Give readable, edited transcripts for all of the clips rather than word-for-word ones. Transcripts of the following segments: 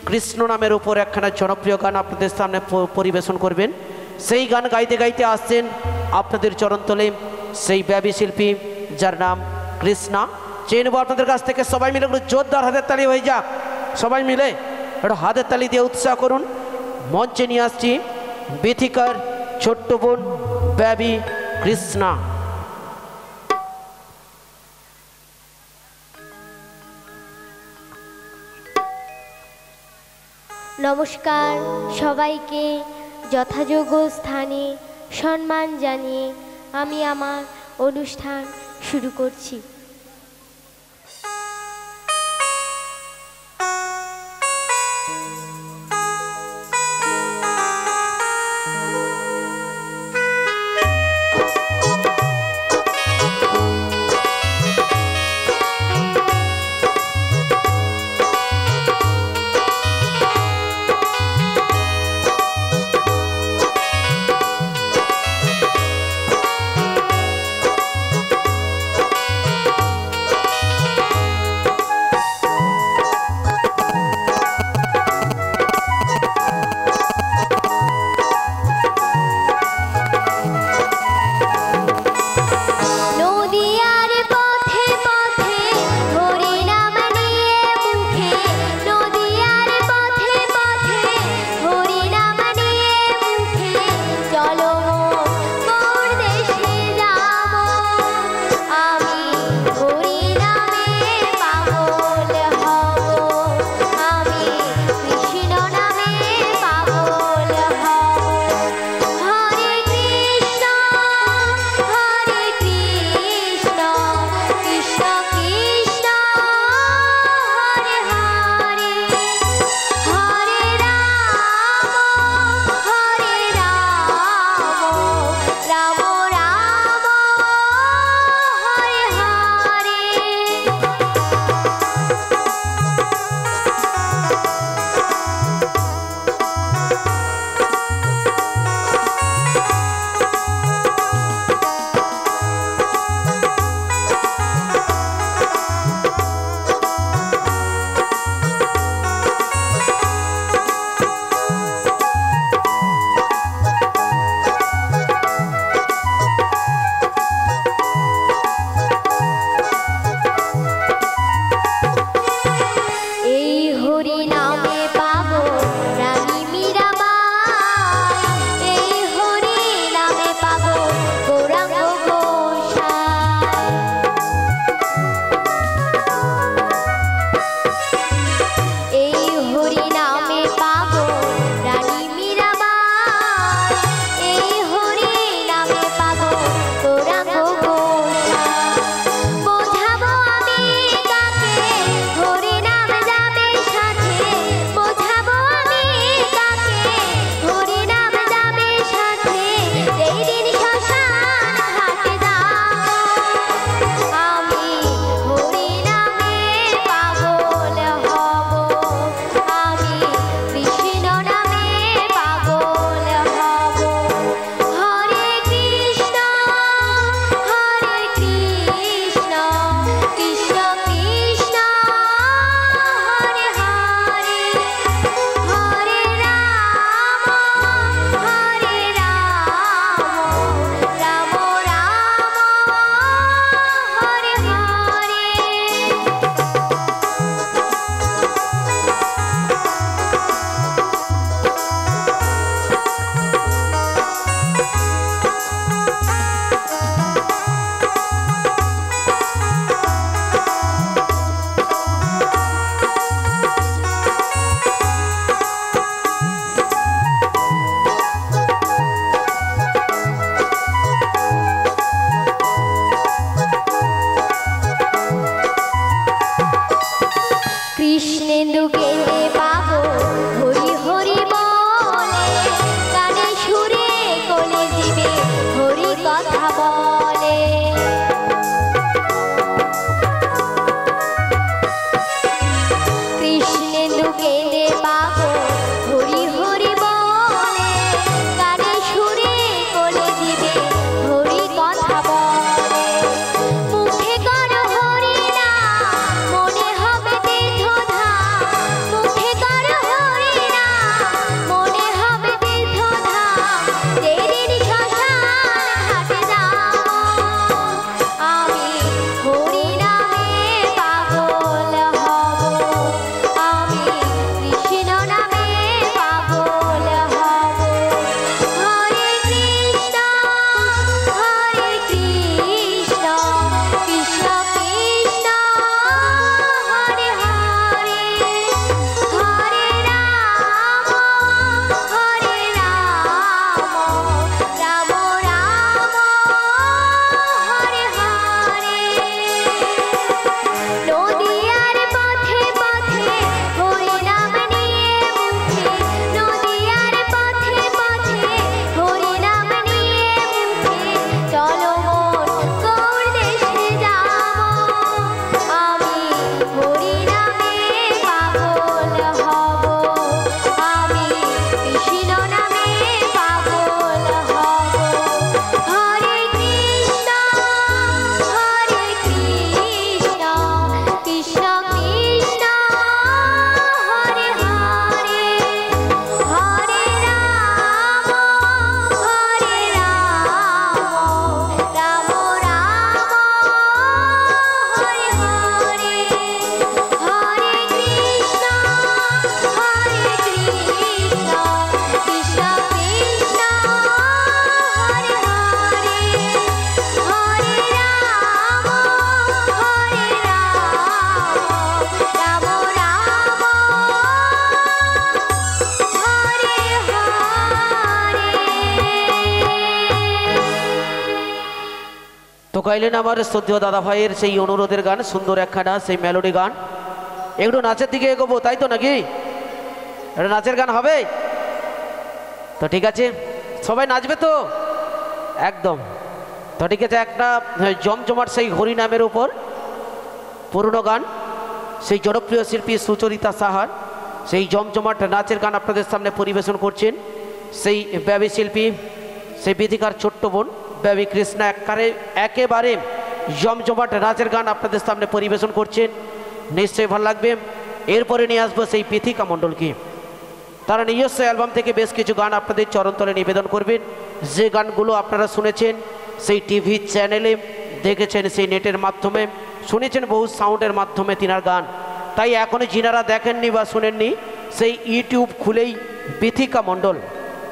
কৃষ্ণ নামের উপর একখানা জনপ্রিয় গান আপনাদের সামনে পরিবেশন করবেন। সেই গান গাইতে গাইতে আসছেন আপনাদের চরণতলে সেই ব্যাবী শিল্পী যার নাম কৃষ্ণা। চেয়ে নেব আপনাদের কাছ থেকে, সবাই মিলে একটু জোরদার হাতের তালি হয়ে যাক। সবাই মিলে একটু হাতের তালি দিয়ে উৎসাহ করুন। মঞ্চে নিয়ে আসছি বেথিকার ছোট্ট বোন ব্যাবী কৃষ্ণা। নমস্কার সবাইকে, যথাযোগ্য স্থানে সম্মান জানিয়ে আমি আমার অনুষ্ঠান শুরু করছি। গাইলেন আমার শ্রদ্ধেয় দাদা ভাইয়ের সেই অনুরোধের গান, সুন্দর একখানা সেই মেলোডি গান। একটু নাচের দিকে এগোবো, তাই তো নাকি? এটা নাচের গান হবে তো, ঠিক আছে। সবাই নাচবে তো একদম। তো ঠিক আছে, একটা জমজমাট সেই হরিনামের উপর পুরনো গান, সেই জনপ্রিয় শিল্পী সুচরিতা সাহার সেই জমজমাট নাচের গান আপনাদের সামনে পরিবেশন করছেন সেই ব্যবী শিল্পী, সেই বিধিকার ছোট্ট বোন ব্যবী কৃষ্ণা। একেবারে জমজমাট নাচের গান আপনাদের সামনে পরিবেশন করছেন, নিশ্চয়ই ভালো লাগবে। এরপরে নিয়ে আসবো সেই বিথিকা মণ্ডলকে। তারা নিজস্ব অ্যালবাম থেকে বেশ কিছু গান আপনাদের চরণতলে নিবেদন করবেন, যে গানগুলো আপনারা শুনেছেন সেই টিভি চ্যানেলে, দেখেছেন সেই নেটের মাধ্যমে, শুনেছেন বহু সাউন্ডের মাধ্যমে তিনার গান। তাই এখনও যিনারা দেখেননি বা শুনেননি, সেই ইউটিউব খুলেই বিথিকা মণ্ডল,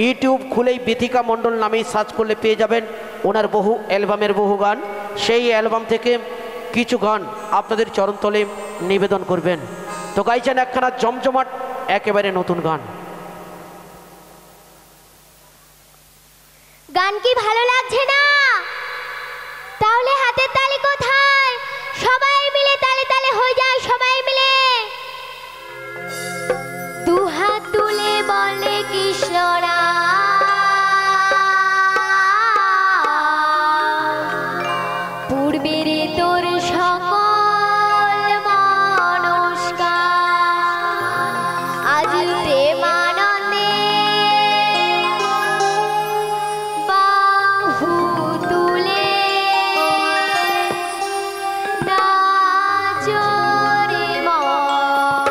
ইউটিউব খুলেই বিথিকা মণ্ডল নামেই সার্চ করলে পেয়ে যাবেন ওনার বহু অ্যালবামের বহু গান। সেই অ্যালবাম থেকে কিছু গান আপনাদের চরণতলে নিবেদন করবেন। তো গাইছেন একখানা জমজমাট একেবারে নতুন গান। গান কি ভালো লাগছে না? তাহলে হাতের তালি কোথায়? সবাই মিলে তালে তালে হয়ে যায়, সবাই মিলে দু হাত তুলে বলে কৃষ্ণরা পূর্বের তোর সকল মনস্কার আজ প্রেমানন্দে বাহু তুলে নাচো রে মন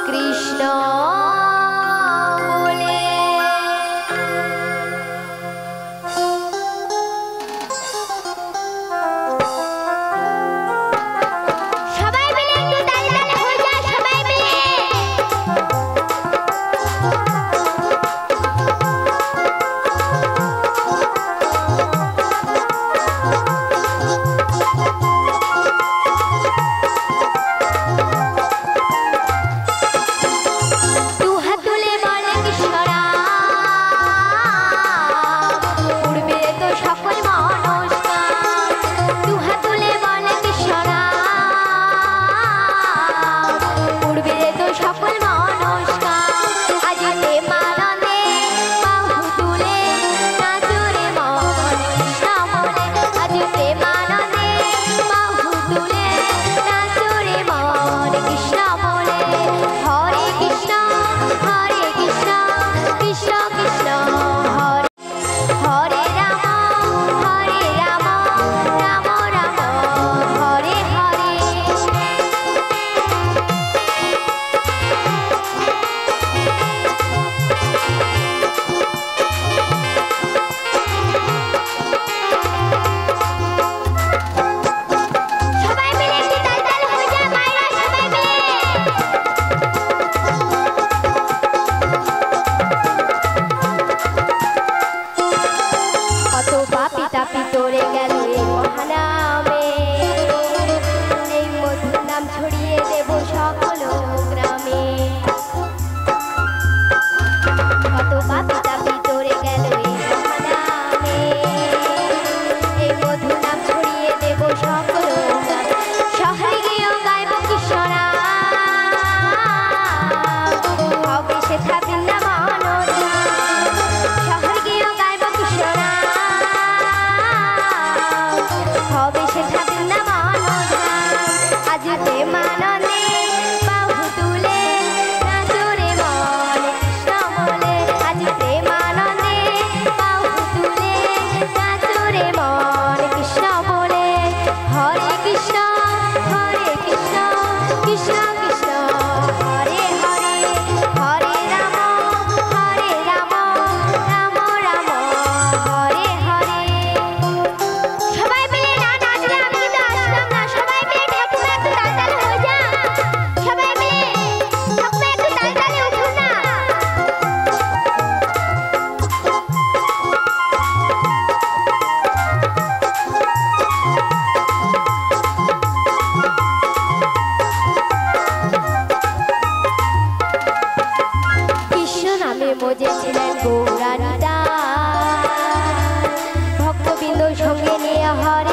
কৃষ্ণ বলে। সবাই মিলে একটু তালে তালে হয়ে যায়, সবাই মিলে দু হাত তুলে বলে কৃষ্ণরা পূর্বে তো সকল মনস্কার। দু হাত তুলে বলে কৃষ্ণরা পূর্বে তো সকল মনস্কার আজ প্রেমানন্দে বাহু তুলে নাচো রে মন কৃষ্ণ বলে। আজ প্রেমানন্দে বাহু তুলে নাচো রে মন কৃষ্ণ বলে। হরে কৃষ্ণ কৃষ্ণ কৃষ্ণ হরে হরে রাম রাম রাম হরে হরে। সবাই মিলে একটু তাল তাল হয়ে যায়, মায়েরা সবাই মিলে কত পাপি তাপি তোরে গেল এই মহানামে, এই মধুর নাম ছড়িয়ে দেব সকল গ্রামে। কত পাপি তাপি তোরে গেল এই মহানামে, এই মধুর নাম ছড়িয়ে দেব সকল গ্রামে। শহরে গিয়েও গাইব কৃষ্ণরা হবে সেথা বৃন্দাবন ধাম। শহরে গিয়েও গাইব কৃষ্ণরা হবে সেথা বৃন্দাবন ধাম। আজ প্রেমানন্দে বাহু তুলে নাচো রে মন কৃষ্ণ বলে। আজ প্রেমানন্দে বাহু তুলে নাচো রে মন কৃষ্ণ বলে। হরে কৃষ্ণ কৃষ্ণ কৃষ্ণ হরে হরে। হরে রাম রাম রাম হরে হরে। সবাই মিলে না নাচলে আমি কিন্তু আসলাম না। সবাই মিলে ঠাকুমা একটু তালতালে হয়ে যা, সবাই মিলে ঠাকুমা একটু তালতালে উঠুন না। কৃষ্ণ নামে মজেছিলেন গৌরানিতা, ভক্তবৃন্দ সঙ্গে নিয়ে হরে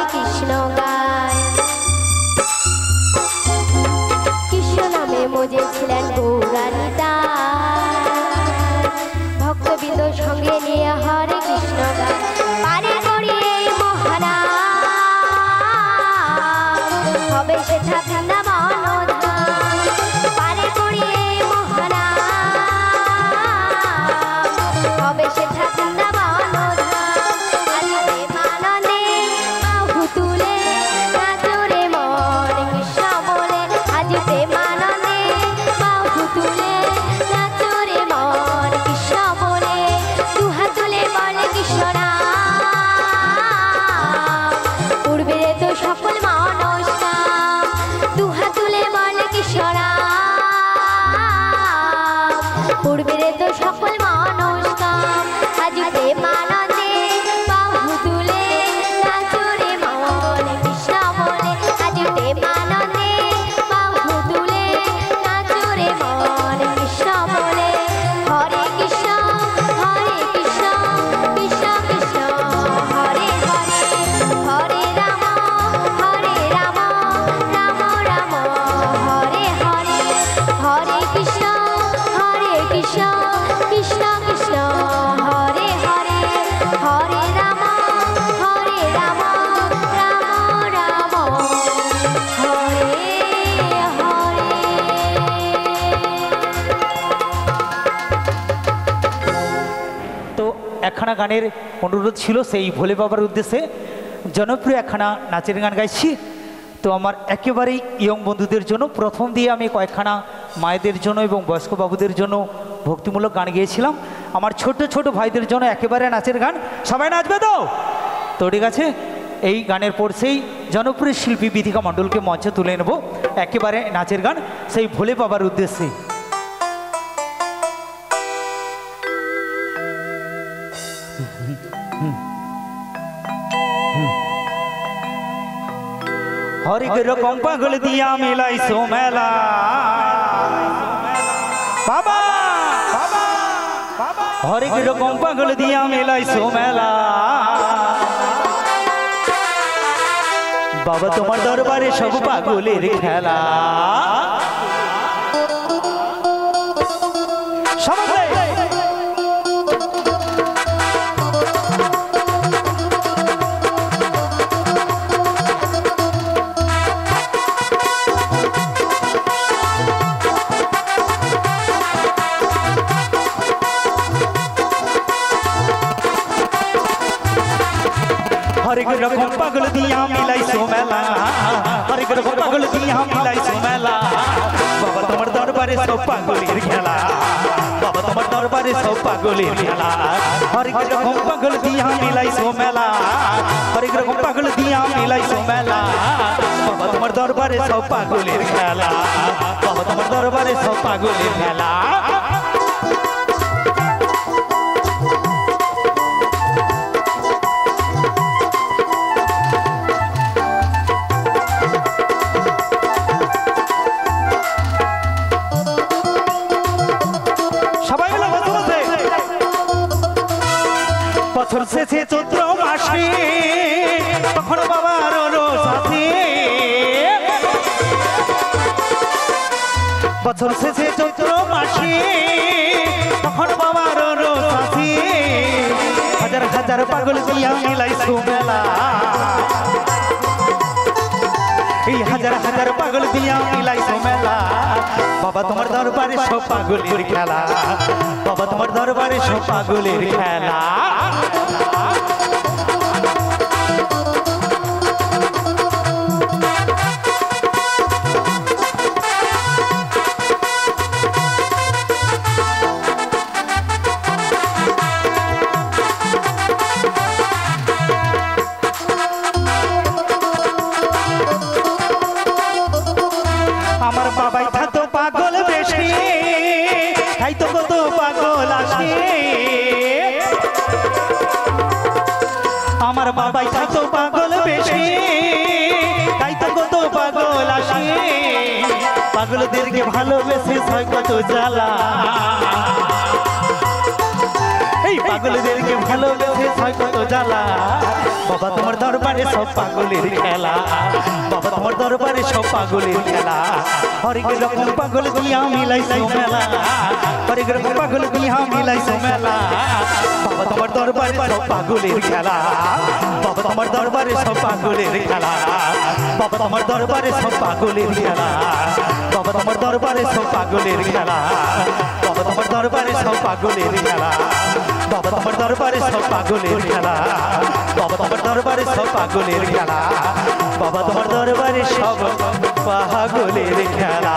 পূর্বের তো সকল মানুষ কাম আজ প্রেমানন্দে বাহু তুলে নাচরে মন কৃষ্ণ বলে আজ প্রেমানন্দে বাহু তুলে নাচরে মন কৃষ্ণ বলে হরে কৃষ্ণ কৃষ্ণ কৃষ্ণ হরে হরে হরে রাম রাম রাম হরে হরে হরে কৃষ্ণ কৃষ্ণ কৃষ্ণ হরে হরে হরে রাম রাম রাম হরে হরে। তো একখানা গানের অনুরোধ ছিল সেই ভোলে বাবার উদ্দেশ্যে জনপ্রিয় একখানা নাচের গান গাইছি। তো আমার একেবারেই ইয়ং বন্ধুদের জন্য প্রথম দিয়ে আমি কয়েকখানা মায়েদের জন্য এবং বয়স্ক বাবুদের জন্য ভক্তিমূলক গান গিয়েছিলাম। আমার ছোট ছোট ভাইদের জন্য একেবারে নাচের গান, সবাই নাচবে তো? তো ঠিক আছে, এই গানের পর সেই জনপ্রিয় শিল্পী বিথিকা মণ্ডলকে মঞ্চে তুলে নেব একেবারে নাচের গান সেই ভোলে বাবার উদ্দেশ্যে। হরেক রকম পাগল দিয়া মিলাইছো মেলা বাবা, হরেক রকম পাগল দিয়া মিলাইছো মেলা বাবা তোমার দরবারে সব পাগলের খেলা। हरेक रकम पागल दिया मिलाइছো मेला, हरेक रकम पागल दिया मिलाइছো मेला बाबा তোমার দরবারে সব পাগলের খেলা, বাবা তোমার দরবারে সব পাগলের খেলা। হরেক রকম পাগল দিয়া মিলাইছো মেলা, হরেক রকম পাগল দিয়া মিলাইছো মেলা বাবা তোমার দরবারে সব পাগলের খেলা, বাবা তোমার দরবারে সব পাগলের খেলা। বছর শেষে চৈত্র মাসে তখন বাবার সাথে, বছর শেষে চৈত্র মাসে তখন বাবার সাথে হাজার হাজার পাগল দিয়া মিলাইছো মেলা, এই হাজার হাজার পাগল দিয়া মিলাইছো মেলা বাবা তোমার দরবারে সব পাগলের খেলা, বাবা তোমার দরবারে সব পাগলের খেলা। আমার বাবাই থাকতো পাগল বেশি, তাই তো কত পাগল আসে, আমার বাবাই থাকতো পাগল বেশি, তাই তো কত পাগল আসে, পাগলদেরকে ভালোবেসে হয় কত জ্বালা, এই পাগলদেরকে ভালোবেসে হয় কত জ্বালা বাবা তোমার দরবারে সব পাগলের খেলা, বাবা তোমার দরবারে সব পাগলের খেলা। হরেক রকম পাগল দিয়া মিলাইছো মেলা, হরেক রকম পাগল দিয়া মিলাইছো মেলা বাবা তোমার দরবারে সব পাগলের খেলা, বাবা তোমার দরবারে সব পাগলের খেলা, বাবা তোমার দরবারে সব পাগলের খেলা, বাবা তোমার দরবারে সব পাগলের খেলা, বাবা তোমার দরবারে সব পাগলের খেলা, বাবা তোমার দরবারে সব পাগলের খেলা, বাবা তোমার দরবারে সব পাগলের খেলা, বাবা তোমার দরবারে সব পাগলের খেলা।